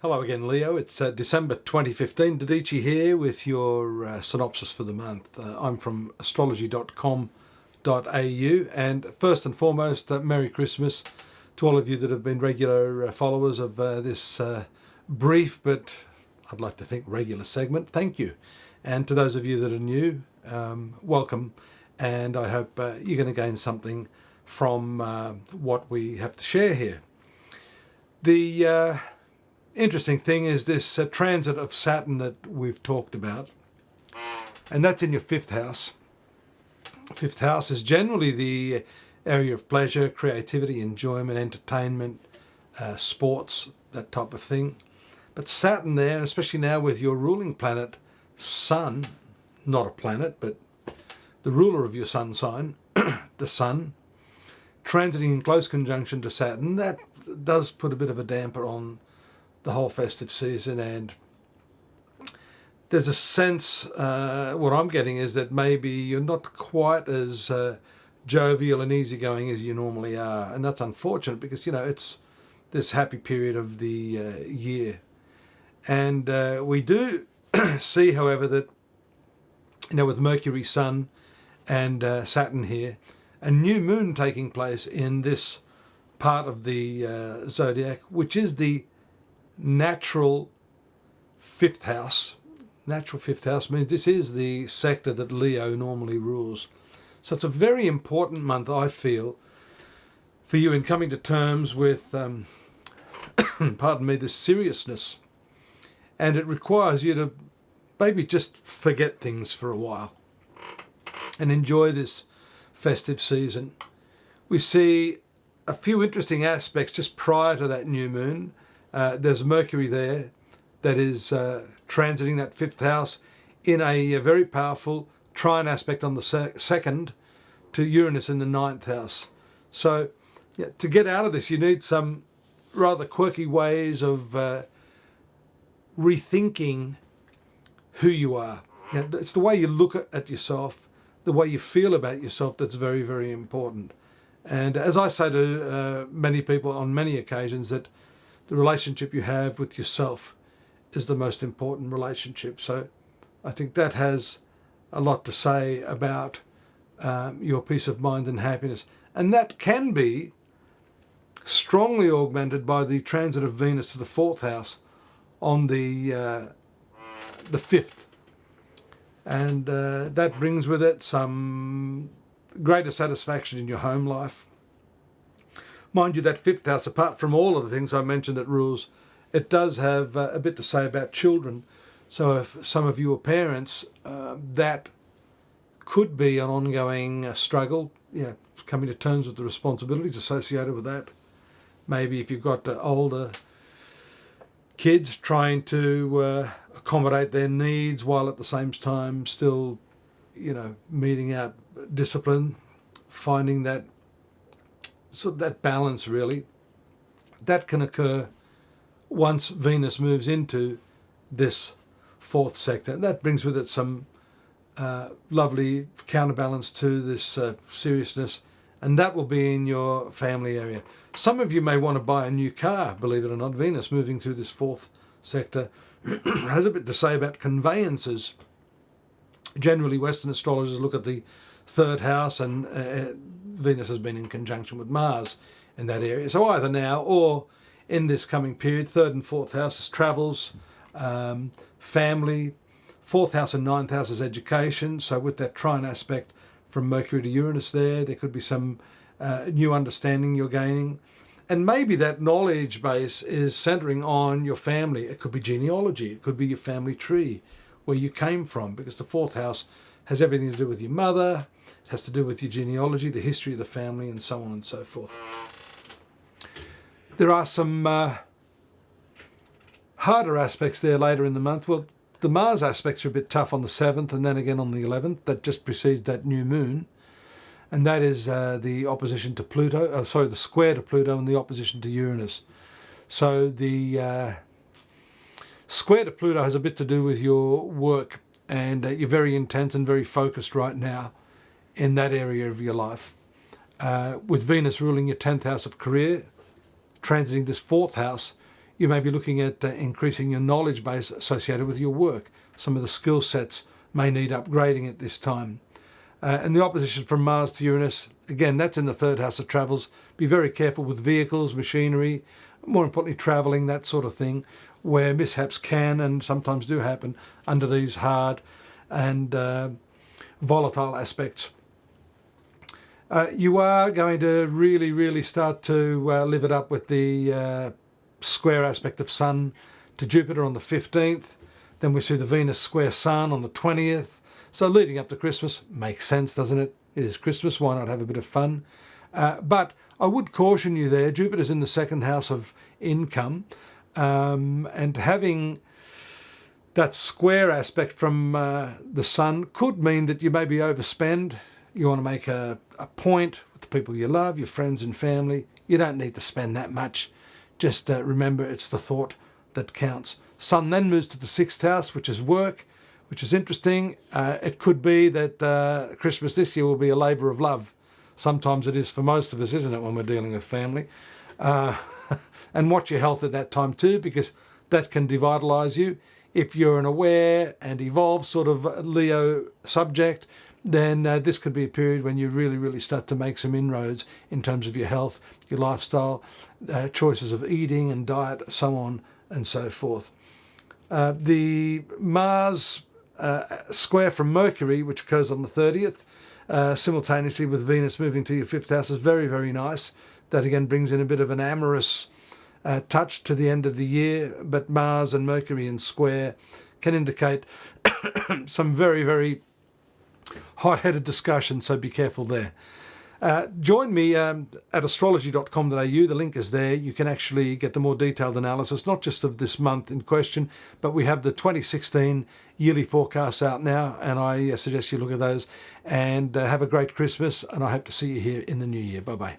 Hello again, Leo. It's December 2015. Dadhichi here with your synopsis for the month. I'm from astrology.com.au, and first and foremost, Merry Christmas to all of you that have been regular followers of this brief but I'd like to think regular segment. Thank you. And to those of you that are new, welcome, and I hope you're going to gain something from what we have to share here. The interesting thing is this transit of Saturn that we've talked about, and that's in your fifth house. Fifth house is generally the area of pleasure, creativity, enjoyment, entertainment, sports, that type of thing. But Saturn there, especially now with your ruling planet, Sun, not a planet, but the ruler of your sun sign, the Sun, transiting in close conjunction to Saturn, that does put a bit of a damper on the whole festive season, and there's a sense, what I'm getting is that maybe you're not quite as jovial and easygoing as you normally are, and that's unfortunate because, you know, it's this happy period of the year. And we do see, however, that, you know, with Mercury, Sun and Saturn here, a new moon taking place in this part of the zodiac, which is the natural fifth house. Natural fifth house means this is the sector that Leo normally rules. So it's a very important month, I feel, for you in coming to terms with, pardon me, the seriousness. And it requires you to maybe just forget things for a while and enjoy this festive season. We see a few interesting aspects just prior to that new moon. There's Mercury there that is transiting that fifth house in a very powerful trine aspect on the second to Uranus in the ninth house. So yeah, to get out of this, you need some rather quirky ways of rethinking who you are. You know, it's the way you look at yourself, the way you feel about yourself that's very, very important. And as I say to many people on many occasions, that the relationship you have with yourself is the most important relationship. So I think that has a lot to say about your peace of mind and happiness. And that can be strongly augmented by the transit of Venus to the fourth house on the fifth. And that brings with it some greater satisfaction in your home life. Mind you, that fifth house, apart from all of the things I mentioned it rules, it does have a bit to say about children. So if some of you are parents, that could be an ongoing struggle, you know, coming to terms with the responsibilities associated with that. Maybe if you've got older kids, trying to accommodate their needs while at the same time still, you know, meting out discipline, finding that sort of that balance, really. That can occur once Venus moves into this fourth sector. That brings with it some lovely counterbalance to this seriousness, and that will be in your family area. Some of you may want to buy a new car, believe it or not. Venus moving through this fourth sector has a bit to say about conveyances. Generally, Western astrologers look at the third house, and Venus has been in conjunction with Mars in that area. So either now or in this coming period, third and fourth houses, travels, family, fourth house and ninth house is education. So with that trine aspect from Mercury to Uranus there could be some new understanding you're gaining. And maybe that knowledge base is centering on your family. It could be genealogy. It could be your family tree, where you came from, because the fourth house has everything to do with your mother. It has to do with your genealogy, the history of the family, and so on and so forth. There are some harder aspects there later in the month. Well, the Mars aspects are a bit tough on the 7th and then again on the 11th. That just precedes that new moon. And that is the opposition to Pluto, the square to Pluto and the opposition to Uranus. So the square to Pluto has a bit to do with your work, and you're very intense and very focused right now in that area of your life. With Venus ruling your 10th house of career, transiting this fourth house, you may be looking at increasing your knowledge base associated with your work. Some of the skill sets may need upgrading at this time. And the opposition from Mars to Uranus, again, that's in the third house of travels. Be very careful with vehicles, machinery, more importantly, travelling, that sort of thing, where mishaps can and sometimes do happen under these hard and volatile aspects. You are going to really start to live it up with the square aspect of Sun to Jupiter on the 15th. Then we see the Venus square Sun on the 20th. So leading up to Christmas makes sense, doesn't it? It is Christmas, why not have a bit of fun? But I would caution you there, Jupiter's in the second house of income, and having that square aspect from the Sun could mean that you maybe overspend. You want to make a point with the people you love, your friends and family. You don't need to spend that much. Just remember, it's the thought that counts. Sun then moves to the 6th house, which is work, which is interesting. It could be that Christmas this year will be a labour of love. Sometimes it is for most of us, isn't it, when we're dealing with family? And watch your health at that time too, because that can devitalise you. If you're an aware and evolved sort of Leo subject, then this could be a period when you really start to make some inroads in terms of your health, your lifestyle, choices of eating and diet, so on and so forth. The Mars square from Mercury, which occurs on the 30th, simultaneously with Venus moving to your 5th house, is very nice. That again brings in a bit of an amorous touch to the end of the year, but Mars and Mercury in square can indicate some very hot-headed discussion, so be careful there. Join me at astrology.com.au. The link is there. You can actually get the more detailed analysis, not just of this month in question, but we have the 2016 yearly forecasts out now, and I suggest you look at those. And have a great Christmas, and I hope to see you here in the new year. Bye-bye.